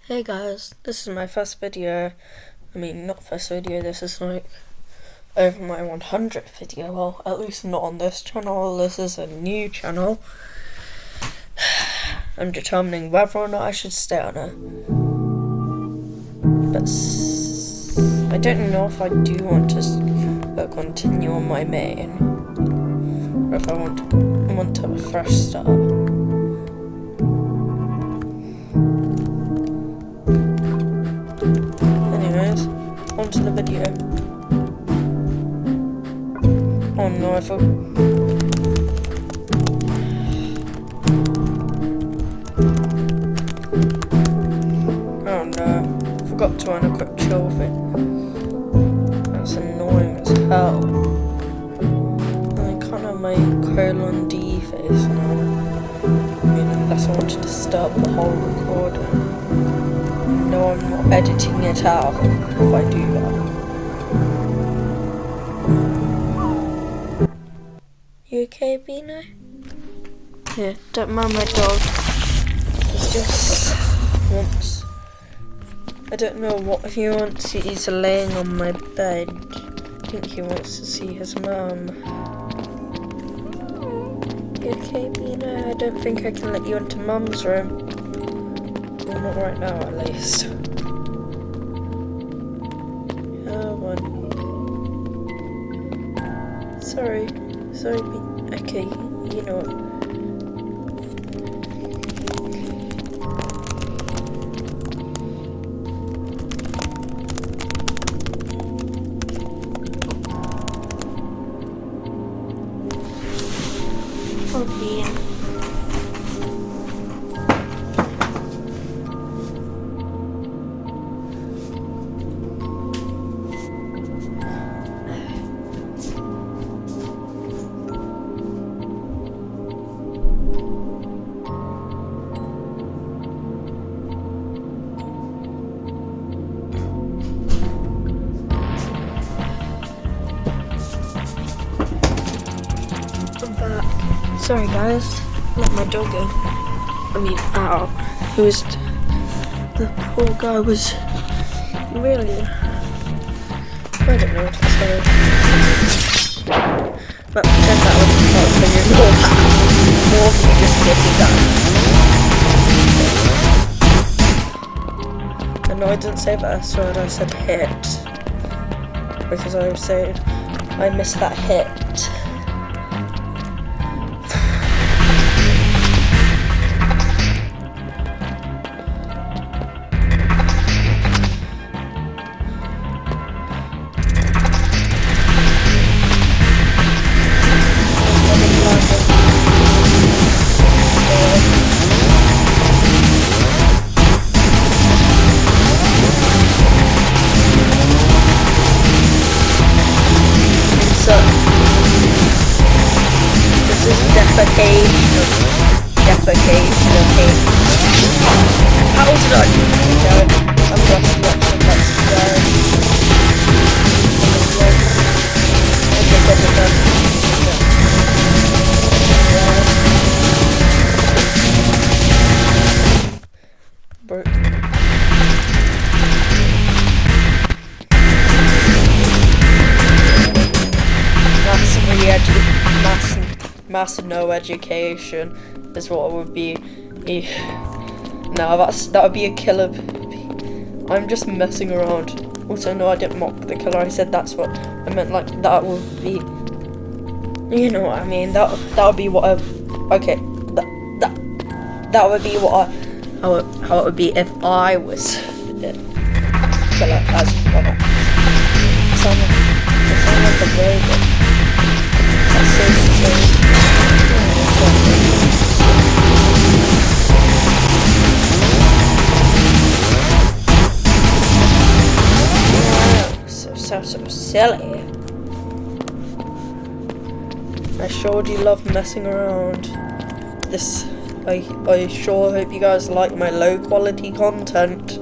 Hey guys, this is my first video. Not first video, this is like over my 100th video. Well, at least not on this channel, this is a new channel. I'm determining whether or not I should stay on it. But I don't know if I do want to continue on my main, or if I want to have a fresh start. Onto the video. Oh no, I forgot. Oh no, forgot to unequip chill fit. That's annoying as hell. I can't have my colon D face now. Unless I want to disturb the whole recording. No, I'm not editing it out if I do that. You okay, Bino? Yeah, don't mind my dog. He just wants... I don't know what he wants. He's laying on my bed. I think he wants to see his mum. You okay, Bino? I don't think I can let you into Mum's room. Well, not right now, at least. Oh, one. Sorry, okay, you know what. Oh, yeah. Sorry guys, let my dog in. Out. The poor guy was really, I don't know what to say. But pretend that was not so you're more than just getting done. And no, I didn't say that S word, I said hit. Because I was saying, I missed that hit. This is defecation of hate. How did I do that? I'm just watching Massive no education is what it would be. No, that would be a killer. I'm just messing around. Also, no, I didn't mock the killer. I said that's what I meant. Like that would be. You know what I mean? That would be what I. Okay, that would be what how it would be if I was the killer as well. It sounds like a very good. So silly. I sure do love messing around. I sure hope you guys like my low quality content.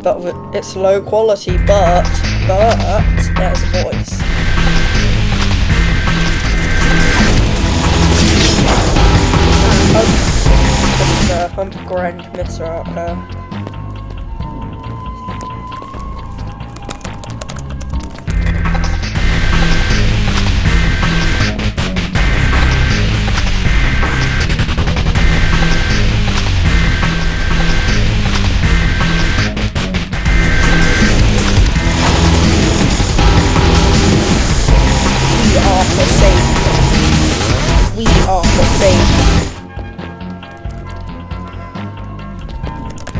But it's low quality, but there's a voice. Oh, just 100 grand miss out there.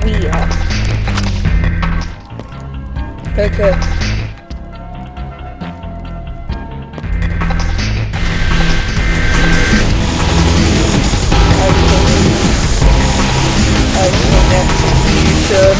here. Okay. Execution.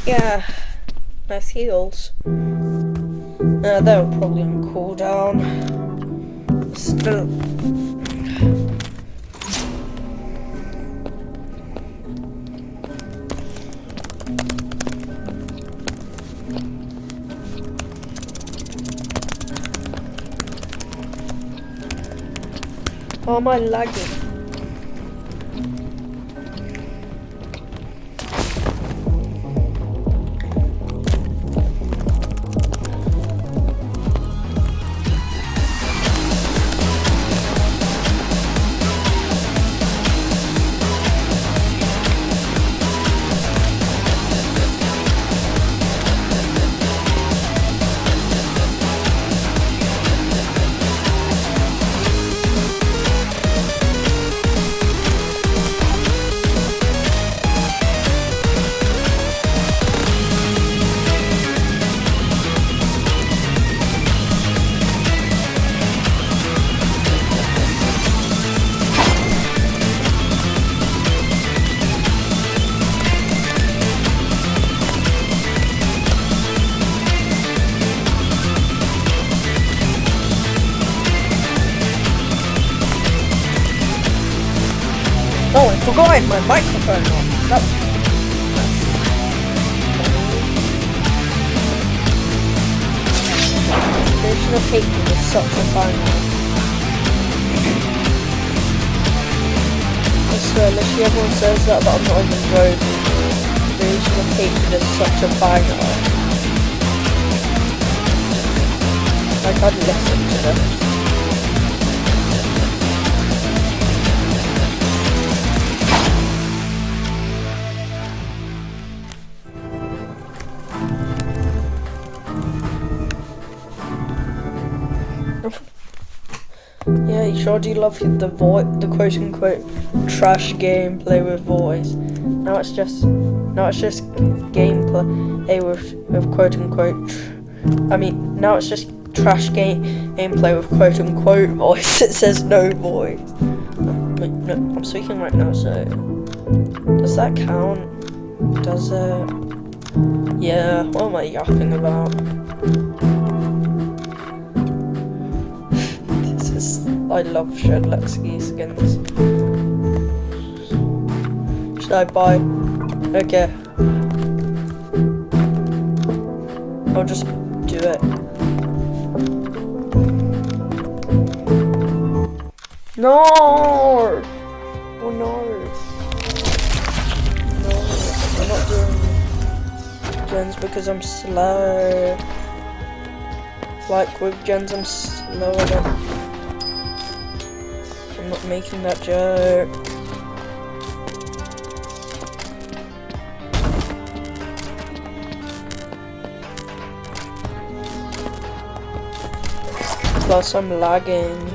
Yeah, nice heals. They were probably on cooldown. Still. Oh, am I lagging? Oh, I forgot I had my microphone on. That's Creation of Hatred is such a fine one. I swear, literally everyone says that, but I'm not even joking. Creation of Hatred is such a banger. Like, I'd listen to this. Yeah, you sure do love the quote-unquote trash gameplay with voice. Now it's just gameplay with quote-unquote. Now it's just trash gameplay with quote-unquote voice. It says no voice. Wait, no, I'm speaking right now. So does that count? Does it? Yeah. What am I yapping about? I love Shedlexy skins. Should I buy? Okay. I'll just do it. No! Oh no! No, I'm not doing gens because I'm slow. Like with gens, I'm slower than. I'm not making that joke. Plus I'm lagging.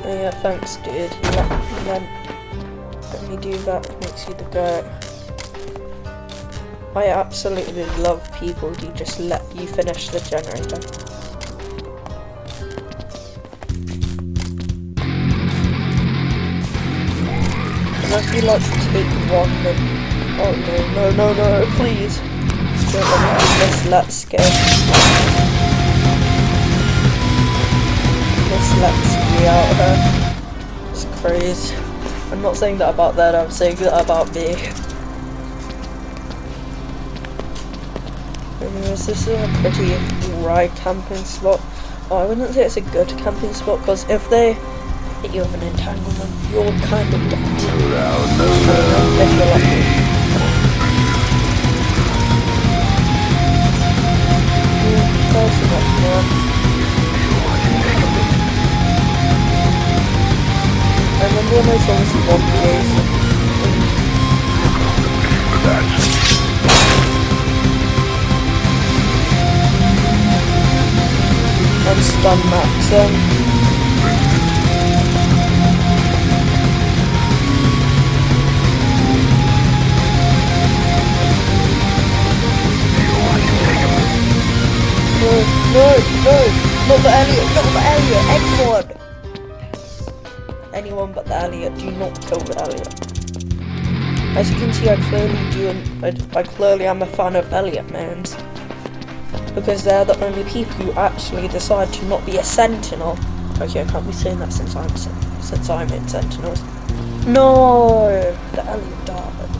Oh yeah, thanks dude. Let me do that, makes you the goat. I absolutely love people who just let you finish the generator. Unless you like to take 1 minute. Oh no, please. Don't let me do this, let's go. This let's me out her. It's crazy. I'm not saying that about that, I'm saying that about me. Anyways, this is a pretty right camping spot. Oh, I wouldn't say it's a good camping spot, because if they hit you with an entanglement, you're kind of dead. If you're lucky. Close enough, man. I remember when I saw this one case. I'm stun maxing. No, not the Elliot, anyone but the Elliot, do not kill the Elliot. As you can see, I clearly am a fan of Elliot mains, because they're the only people who actually decide to not be a sentinel. Okay, I can't be saying that since I'm in sentinels. No, the Elliot died.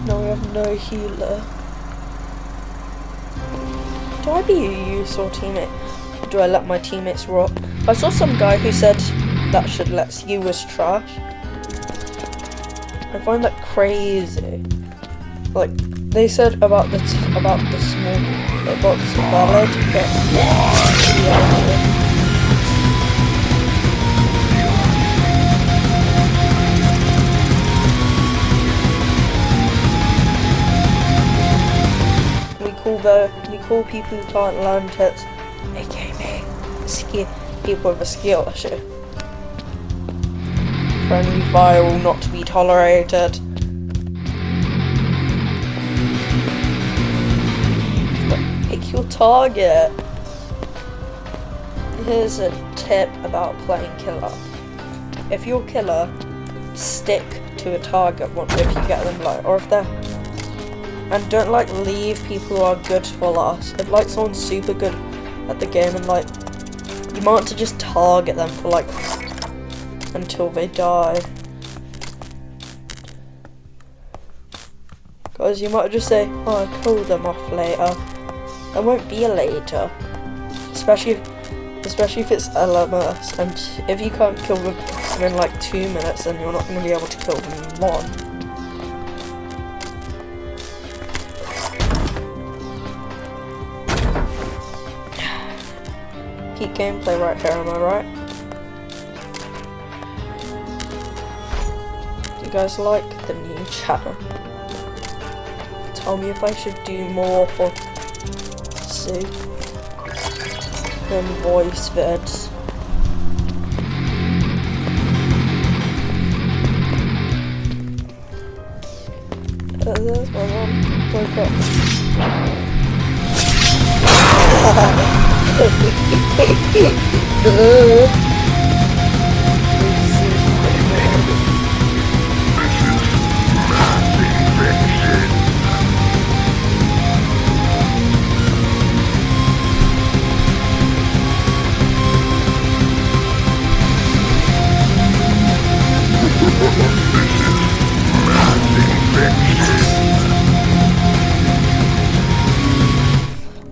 No, we have no healer. Do I be a useful teammate? Or do I let my teammates rot? I saw some guy who said that should let you was trash. I find that crazy. Like, they said about the small box valid, but yeah. We call people who can't land hits, aka people with a skill issue. Friendly fire will not be tolerated. Pick your target. Here's a tip about playing killer. If you're killer, stick to a target if you get them low, or if they're. And don't like leave people who are good for last. If like someone's super good at the game and like you might want to just target them for like until they die. Because you might just say, oh, I'll kill them off later. There won't be a later. Especially if it's LMS, and if you can't kill them in like 2 minutes, then you're not going to be able to kill them in 1. Peak gameplay right here, am I right? Do you guys like the new channel? Tell me if I should do more for Sue than voice vids. There's my mom. Wake up.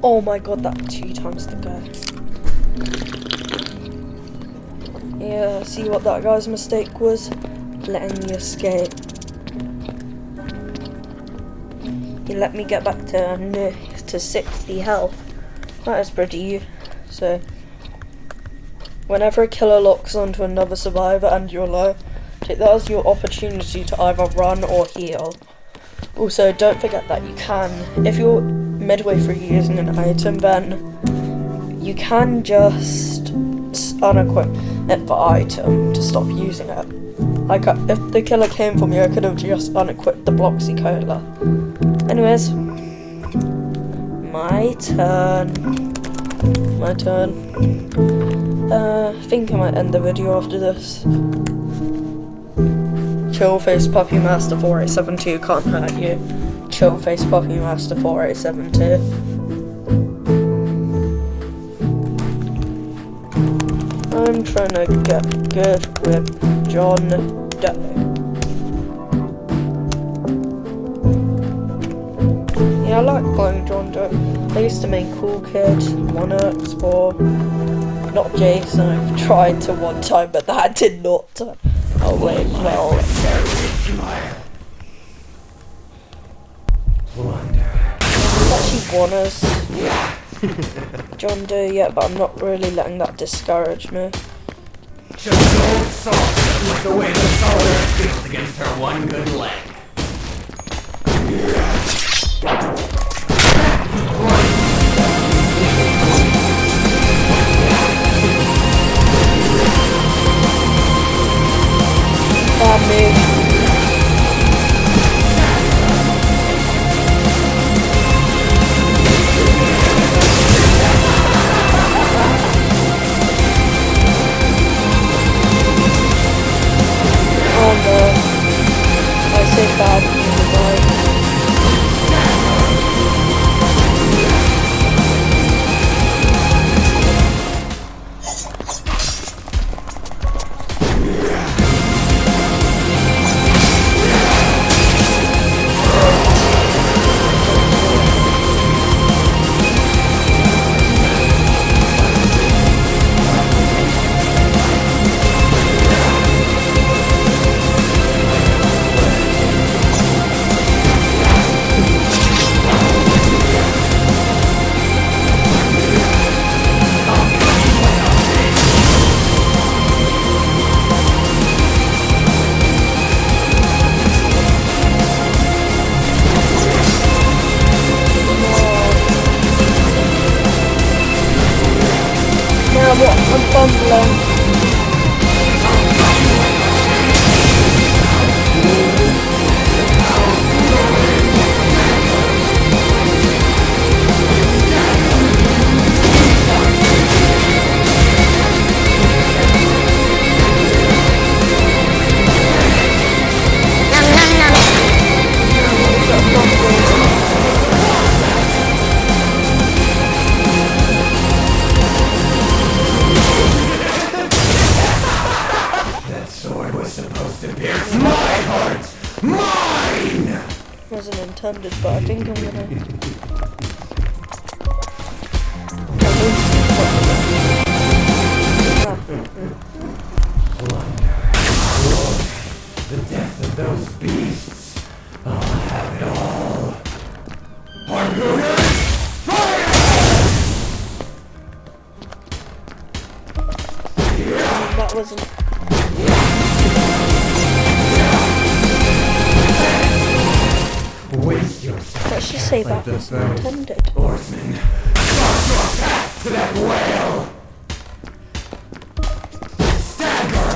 Oh my god, that 2 times the guy. Yeah, see what that guy's mistake was? Letting me escape. He let me get back to 60 health. That is pretty. So, whenever a killer locks onto another survivor and you're low, take that as your opportunity to either run or heal. Also, don't forget that you can, if you're midway through using an item, then you can just unequip the item to stop using it. Like, if the killer came for me, I could have just unequipped the Bloxy Cola. Anyways, my turn. I think I might end the video after this. Chillface Puppy Master 4872 can't hurt you. Chillface Puppy Master 4872. I'm trying to get good with John Doe. Yeah, I like playing John Doe. I used to make Cool Kid, Monarchs, or not Jason. I've tried to one time, but that did not turn out well. He's actually won us John Doe yet, but I'm not really letting that discourage me. Just an old salt that was the way the soldier feels against her one good leg. Bad move. Oh no. I say bad. Goodbye. Now what? I'm fumbling. Wasn't intended, but I think I'm gonna. The death of those beasts. I'll have it all. Harpooners, fire! That wasn't. Waste yourself. Let's just say that was intended. Oarsman, start your path to that whale! Stagger!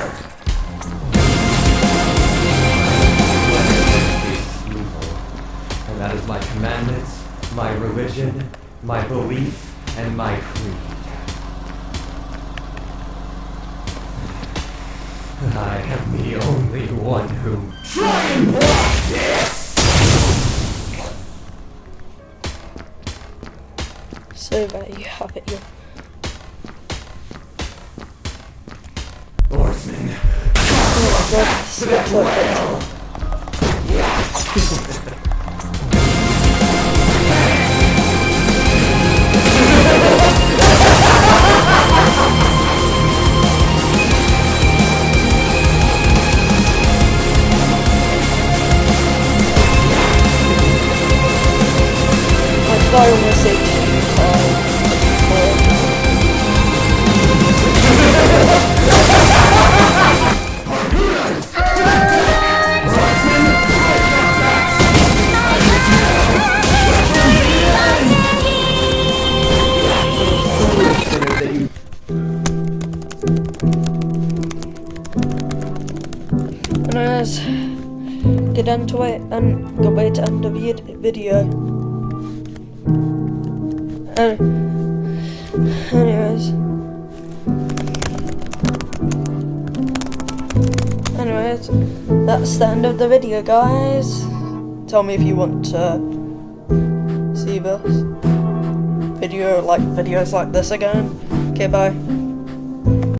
And that is my commandments, my religion, my belief, and my creed. I am the only one who... Try and block this! So there you have it, you. Oarsman, Oh my god, this looks like it. I almost say Anyways, get into it and go way to end the video. Anyways, that's the end of the video, guys. Tell me if you want to see this video, like videos like this again. Okay, bye.